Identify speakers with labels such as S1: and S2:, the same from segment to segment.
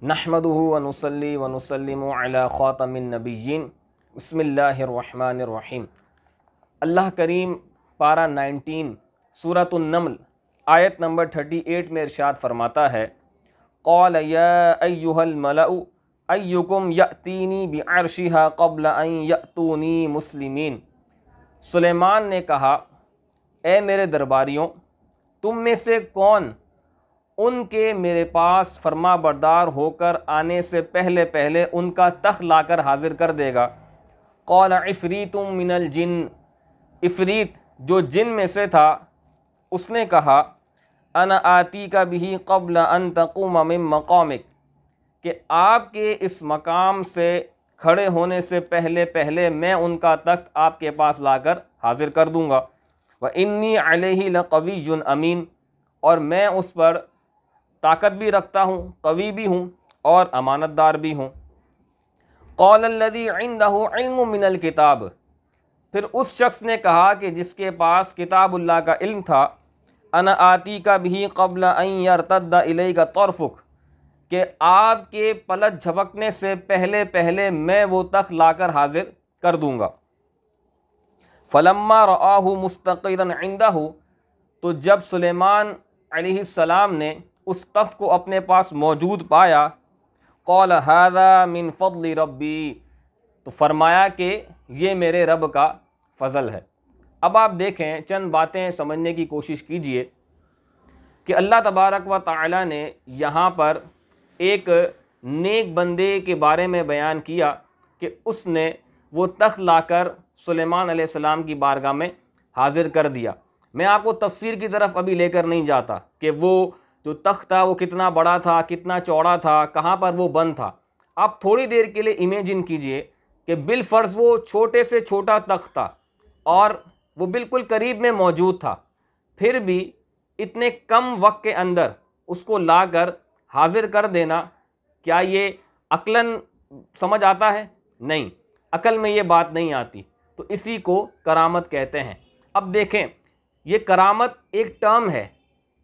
S1: नहमदुहु व नुसल्ली व नुसल्लिमु अला ख़ातमिन नबिय्यीन बिस्मिल्लाहिर्रहमानिर्रहीम। अल्लाह करीम पारा 19 सूरतुन नम्ल आयत नंबर 38 में इरशाद फरमाता है, क़ाल या अय्युहल मलअ अय्युकुम यअतीनी बिअर्शिहा क़ब्ल अन यअतूनी मुस्लिमीन। सुलेमान ने कहा, ए मेरे दरबारियों, तुम में से कौन उनके मेरे पास फरमा बरदार होकर आने से पहले पहले उनका तख्त लाकर हाजिर कर देगा। क़ाल इफ़रीतुम मिनल जिन, इफ़रीत जो जिन में से था उसने कहा, अना आती का बिही क़ब्ल अन तक़ूम मिन मक़ामिक, कि आपके इस मकाम से खड़े होने से पहले पहले मैं उनका तख्त आपके पास लाकर हाजिर कर दूँगा। व इन्नी अलैहि लक़विय्युन अमीन, और मैं उस पर ताकत भी रखता हूँ, कवी भी हूँ और अमानतदार भी हूँ। क़ाल अल्लज़ी इंदहु इल्मु मिनल किताब, फिर उस शख्स ने कहा कि जिसके पास किताबुल्लाह का इल्म था, अना आती का भी क़ब्ल अन यरतद्द इलैका तर्फ़ुक, कि आपके पलक झपकने से पहले पहले मैं वो तख्त लाकर हाजिर कर दूँगा। फ़लम्मा रआहु मुस्तक़िरन इंदहु, तो जब सुलेमान अलैहिस्सलाम ने उस तख्त को अपने पास मौजूद पाया, क़ाल हाज़ा मिन फ़ज़्लि रब्बी, तो फरमाया कि ये मेरे रब का फ़ज़ल है। अब आप देखें, चंद बातें समझने की कोशिश कीजिए कि अल्लाह तबारक व तआला ने यहाँ पर एक नेक बंदे के बारे में बयान किया कि उसने वो तख्त लाकर सुलेमान अलैहिस्सलाम की बारगाह में हाजिर कर दिया। मैं आपको तफसीर की तरफ अभी लेकर नहीं जाता कि वो जो तख्त था वो कितना बड़ा था, कितना चौड़ा था, कहाँ पर वो बंद था। आप थोड़ी देर के लिए इमेजिन कीजिए कि बिलफ़र्ज़ वो छोटे से छोटा तख्त था और वो बिल्कुल करीब में मौजूद था, फिर भी इतने कम वक्त के अंदर उसको लाकर हाजिर कर देना, क्या ये अक्लन समझ आता है? नहीं, अकल में ये बात नहीं आती। तो इसी को करामत कहते हैं। अब देखें, ये करामत एक टर्म है,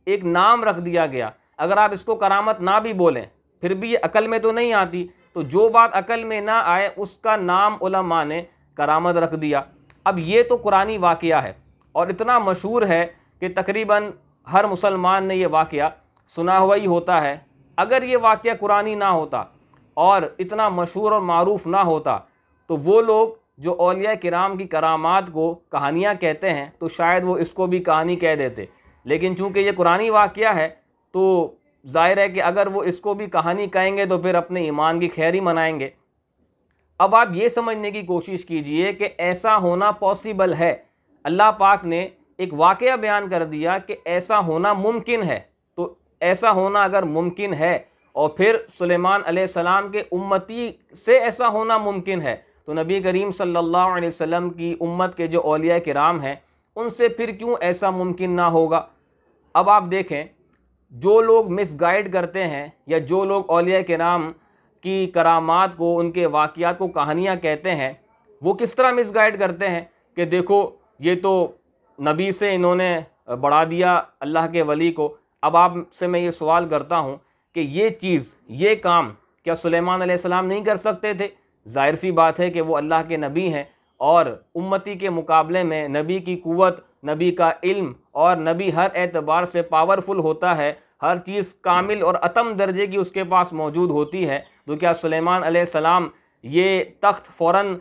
S1: एक नाम रख दिया गया। अगर आप इसको करामत ना भी बोलें फिर भी ये अकल में तो नहीं आती। तो जो बात अकल में ना आए उसका नाम उलमा ने करामत रख दिया। अब ये तो कुरानी वाक़या है और इतना मशहूर है कि तकरीबन हर मुसलमान ने ये वाक़या सुना हुआ ही होता है। अगर ये वाक़या कुरानी ना होता और इतना मशहूर और मारूफ ना होता तो वो लोग जो औलिया किराम की करामात को कहानियाँ कहते हैं तो शायद वो इसको भी कहानी कह देते। लेकिन चूँकि ये कुरानी वाक़या है तो ज़ाहिर है कि अगर वो इसको भी कहानी कहेंगे तो फिर अपने ईमान की खैर ही मनाएंगे। अब आप ये समझने की कोशिश कीजिए कि ऐसा होना पॉसिबल है। अल्लाह पाक ने एक वाक़या बयान कर दिया कि ऐसा होना मुमकिन है। तो ऐसा होना अगर मुमकिन है और फिर सुलेमान अलैहिस्सलाम के उम्मती से ऐसा होना मुमकिन है, तो नबी करीम सल्लल्लाहु अलैहि वसल्लम की उम्मत के जो औलिया किराम हैं उनसे फिर क्यों ऐसा मुमकिन ना होगा। अब आप देखें, जो लोग मिसगाइड करते हैं या जो लोग औलिया किराम की करामात को, उनके वाक़यात को कहानियाँ कहते हैं, वो किस तरह मिसगाइड करते हैं कि देखो ये तो नबी से इन्होंने बढ़ा दिया अल्लाह के वली को। अब आपसे मैं ये सवाल करता हूँ कि ये चीज़, ये काम क्या सुलेमान अलैहिस्सलाम नहीं कर सकते थे? ज़ाहिर सी बात है कि वो अल्लाह के नबी हैं और उम्मती के मुकाबले में नबी की कुव्वत, नबी का इल्म और नबी हर एतबार से पावरफुल होता है। हर चीज़ कामिल और अतम दर्जे की उसके पास मौजूद होती है। तो क्या सुलेमान अलैहिस्सलाम ये तख्त फ़ौरन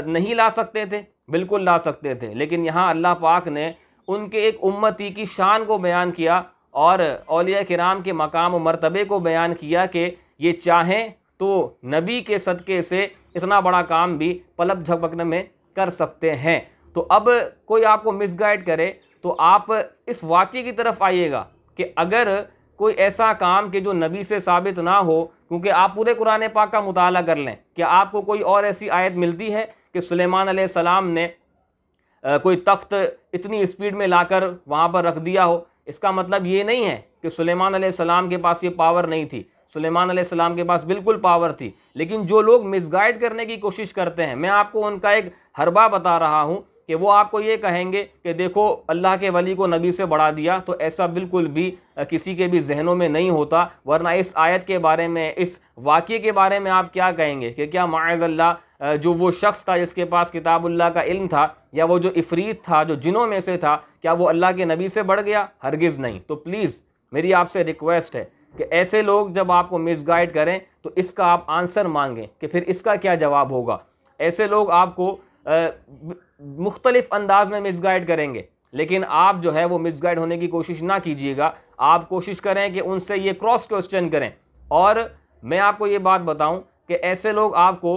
S1: नहीं ला सकते थे? बिल्कुल ला सकते थे। लेकिन यहाँ अल्लाह पाक ने उनके एक उम्मती की शान को बयान किया और औलिया किराम के मकाम व मर्तबे को बयान किया कि ये चाहें तो नबी के सदक़े से इतना बड़ा काम भी पलक झपकने में कर सकते हैं। तो अब कोई आपको मिसगाइड करे तो आप इस वाक़े की तरफ आइएगा कि अगर कोई ऐसा काम कि जो नबी से साबित ना हो, क्योंकि आप पूरे कुरान पाक का मुताला कर लें, क्या आपको कोई और ऐसी आयत मिलती है कि सुलेमान अलैहिस्सलाम ने कोई तख्त इतनी स्पीड में लाकर वहाँ पर रख दिया हो? इसका मतलब ये नहीं है कि सुलेमान अलैहिस्सलाम के पास ये पावर नहीं थी। सुलेमान अलैहिस्सलाम के पास बिल्कुल पावर थी। लेकिन जो लोग मिसगाइड करने की कोशिश करते हैं, मैं आपको उनका एक हरबा बता रहा हूँ कि वो आपको ये कहेंगे कि देखो अल्लाह के वली को नबी से बढ़ा दिया, तो ऐसा बिल्कुल भी किसी के भी जहनों में नहीं होता। वरना इस आयत के बारे में, इस वाक़ये के बारे में आप क्या कहेंगे कि क्या माअज़ल्लाह जो वो शख्स था जिसके पास किताबुल्लाह का इल्म था, या वो जो इफ़रीत था जो जिनों में से था, क्या वो अल्लाह के नबी से बढ़ गया? हरगिज़ नहीं। तो प्लीज़ मेरी आपसे रिक्वेस्ट है कि ऐसे लोग जब आपको मिसगाइड करें तो इसका आप आंसर मांगें कि फिर इसका क्या जवाब होगा। ऐसे लोग आपको मुख्तलिफ अंदाज में मिसगाइड करेंगे, लेकिन आप जो है वो मिसगाइड होने की कोशिश ना कीजिएगा। आप कोशिश करें कि उनसे ये क्रॉस क्वेश्चन करें। और मैं आपको ये बात बताऊं कि ऐसे लोग आपको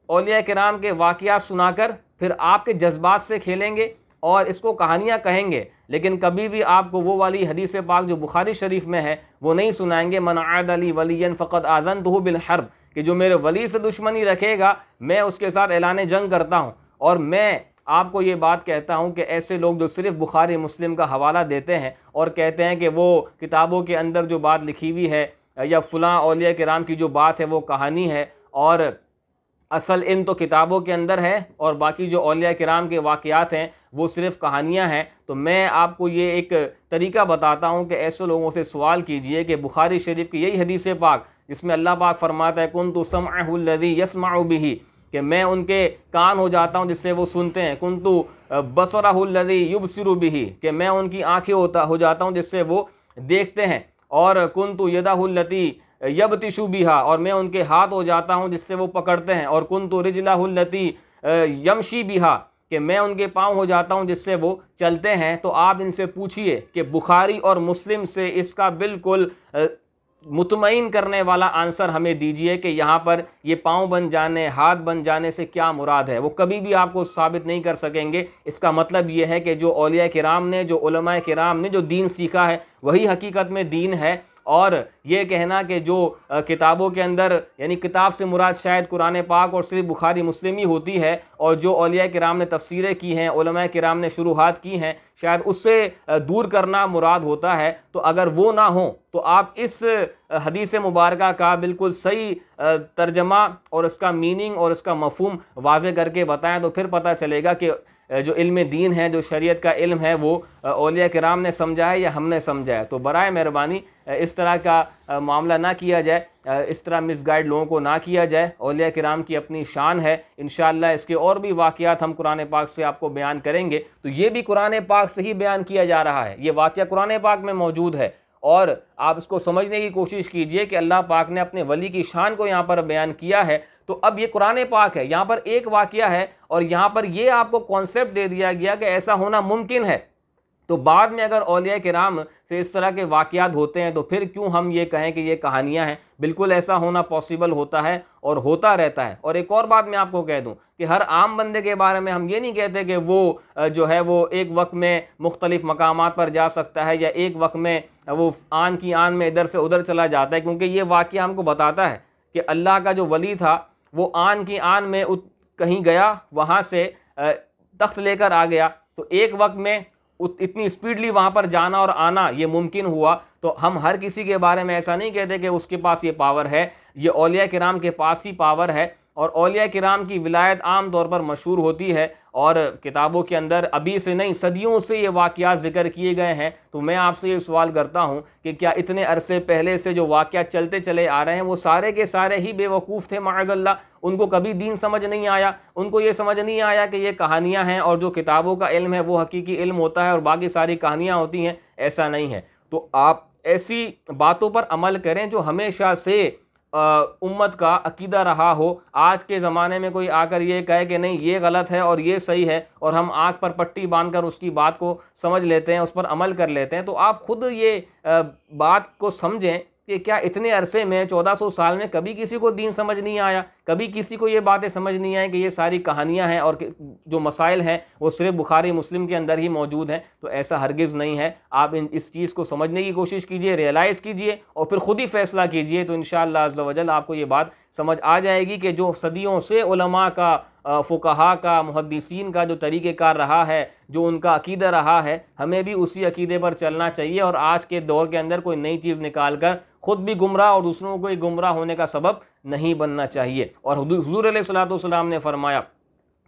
S1: औलिया किराम के वाक़यात सुनाकर फिर आपके जज्बात से खेलेंगे और इसको कहानियाँ कहेंगे, लेकिन कभी भी आपको वो वाली हदीस पाक जो बुखारी शरीफ में है वो नहीं सुनाएंगे, मन आद अली वलियन फ़क़द आज़नतहु बिल हर्ब, कि जो मेरे वली से दुश्मनी रखेगा मैं उसके साथ ऐलान जंग करता हूँ। और मैं आपको ये बात कहता हूँ कि ऐसे लोग जो सिर्फ़ बुखारी मुस्लिम का हवाला देते हैं और कहते हैं कि वो किताबों के अंदर जो बात लिखी हुई है या फ़लाँ औलिया किराम की जो बात है वो कहानी है, और असल इल्म तो किताबों के अंदर है और बाकी जो औलिया किराम के वाक़यात हैं वो सिर्फ़ कहानियाँ हैं। तो मैं आपको ये एक तरीका बताता हूँ कि ऐसे लोगों से सवाल कीजिए कि बुखारी शरीफ की यही हदीस पाक जिसमें अल्लाह पाक फरमाता है कुन्तु समअहुल्लज़ी यसमअु बिही, कि मैं उनके कान हो जाता हूँ जिससे वो सुनते हैं, कुन्तु बसरहुल्लज़ी युबसिरु बिही, कि मैं उनकी आँखें हो जाता हूँ जिससे वो देखते हैं, और कुन्तु यदाहुल्लती यबतिशु बिहा, और मैं उनके हाथ हो जाता हूँ जिससे वो पकड़ते हैं, और कुन्तु रिजलाहुल्लती यमशी बिहा, कि मैं उनके पाँव हो जाता हूँ जिससे वो चलते हैं। तो आप इनसे पूछिए कि बुखारी और मुस्लिम से इसका बिल्कुल मुतमईन करने वाला आंसर हमें दीजिए कि यहाँ पर ये पाँव बन जाने, हाथ बन जाने से क्या मुराद है। वो कभी भी आपको साबित नहीं कर सकेंगे। इसका मतलब ये है कि जो औलिया किराम ने, जो उलमाए किराम ने जो दीन सीखा है वही हकीकत में दीन है। और ये कहना कि जो किताबों के अंदर, यानी किताब से मुराद शायद कुरान पाक और सिर्फ बुखारी मुस्लिम ही होती है, और जो औलिया किराम ने तफसीरें की हैं, उलमाए किराम ने शुरुआत की हैं, शायद उससे दूर करना मुराद होता है। तो अगर वो ना हो तो आप इस हदीस मुबारक का बिल्कुल सही तर्जमा और इसका मीनिंग और इसका मफहूम वाज़े करके बताएं, तो फिर पता चलेगा कि जो इल्म दीन है, जो शरीयत का इल्म है, वो औलिया किराम ने समझा है या हमने समझा है। तो बराए मेहरबानी इस तरह का मामला ना किया जाए, इस तरह मिसगाइड लोगों को ना किया जाए। औलिया किराम की अपनी शान है। इंशाअल्लाह इसके और भी वाक़यात हम कुरान पाक से आपको बयान करेंगे। तो ये भी कुरान पाक से ही बयान किया जा रहा है, ये वाक़या कुरान पाक में मौजूद है, और आप इसको समझने की कोशिश कीजिए कि अल्लाह पाक ने अपने वली की शान को यहाँ पर बयान किया है। तो अब ये कुरान पाक है, यहाँ पर एक वाक़या है और यहाँ पर ये आपको कॉन्सेप्ट दे दिया गया कि ऐसा होना मुमकिन है। तो बाद में अगर औलिया किराम से इस तरह के वाक़यात होते हैं तो फिर क्यों हम ये कहें कि ये कहानियाँ हैं। बिल्कुल ऐसा होना पॉसिबल होता है और होता रहता है। और एक और बात मैं आपको कह दूं कि हर आम बंदे के बारे में हम ये नहीं कहते कि वो जो है वो एक वक्त में मुख्तलिफ़ मकामात पर जा सकता है या एक वक्त में वो आन की आन में इधर से उधर चला जाता है, क्योंकि ये वाक़या हमको बताता है कि अल्लाह का जो वली था वो आन की आन में कहीं गया, वहाँ से तख्त लेकर आ गया। तो एक वक्त में इतनी स्पीडली वहाँ पर जाना और आना ये मुमकिन हुआ। तो हम हर किसी के बारे में ऐसा नहीं कहते कि उसके पास ये पावर है। ये औलिया किराम के पास ही पावर है, और औलिया किराम की विलायत आम तौर पर मशहूर होती है और किताबों के अंदर अभी से नहीं सदियों से ये वाक़यात ज़िक्र किए गए हैं। तो मैं आपसे ये सवाल करता हूँ कि क्या इतने अरसे पहले से जो वाक़यात चलते चले आ रहे हैं वो सारे के सारे ही बेवकूफ़ थे माअज़ल्लाह? उनको कभी दीन समझ नहीं आया, उनको ये समझ नहीं आया कि ये कहानियाँ हैं और जो किताबों का इल्म है वो हकीकी इल्म होता है और बाकी सारी कहानियाँ होती हैं? ऐसा नहीं है। तो आप ऐसी बातों पर अमल करें जो हमेशा से उम्मत का अकीदा रहा हो। आज के ज़माने में कोई आकर ये कहे कि नहीं ये गलत है और ये सही है, और हम आँख पर पट्टी बांधकर उसकी बात को समझ लेते हैं, उस पर अमल कर लेते हैं। तो आप खुद ये बात को समझें कि क्या इतने अरसे में 1400 साल में कभी किसी को दीन समझ नहीं आया? कभी किसी को ये बातें समझ नहीं आई कि ये सारी कहानियाँ हैं और जो मसाइल हैं वो सिर्फ बुखारी मुस्लिम के अंदर ही मौजूद हैं? तो ऐसा हरगिज़ नहीं है। आप इस चीज़ को समझने की कोशिश कीजिए, रियलाइज़ कीजिए और फिर ख़ुद ही फ़ैसला कीजिए। तो इंशाअल्लाह अज़्ज़ व जल आपको ये बात समझ आ जाएगी कि जो सदियों से उलमा का, फ़ुक़हा का, मुहद्दिसीन का जो तरीक़ेकार रहा है, जो उनका अकीदा रहा है, हमें भी उसी अकीदे पर चलना चाहिए। और आज के दौर के अंदर कोई नई चीज़ निकाल कर ख़ुद भी गुमराह और दूसरों को गुमराह होने का सबब नहीं बनना चाहिए। और हुज़ूर अलैहिस्सलातु वस्सलाम ने फरमाया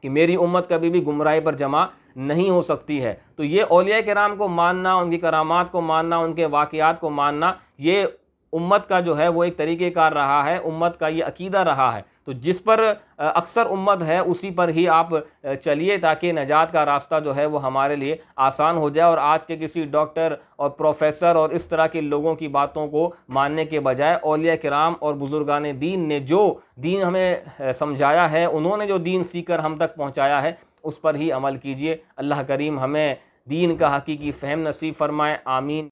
S1: कि मेरी उम्मत कभी भी गुमराही पर जमा नहीं हो सकती है। तो ये औलिया किराम को मानना, उनकी करामात को मानना, उनके वाक़ियात को मानना, ये उम्मत का जो है वो एक तरीक़ेकार रहा है, उम्मत का ये अकीदा रहा है। तो जिस पर अक्सर उम्मत है उसी पर ही आप चलिए, ताकि नजात का रास्ता जो है वो हमारे लिए आसान हो जाए। और आज के किसी डॉक्टर और प्रोफेसर और इस तरह के लोगों की बातों को मानने के बजाय औलिया किराम और बुजुर्गान दीन ने जो दीन हमें समझाया है, उन्होंने जो दीन सीखकर हम तक पहुँचाया है, उस पर ही अमल कीजिए। अल्लाह करीम हमें दीन का हकीकी फ़हम नसीब फरमाए। आमीन।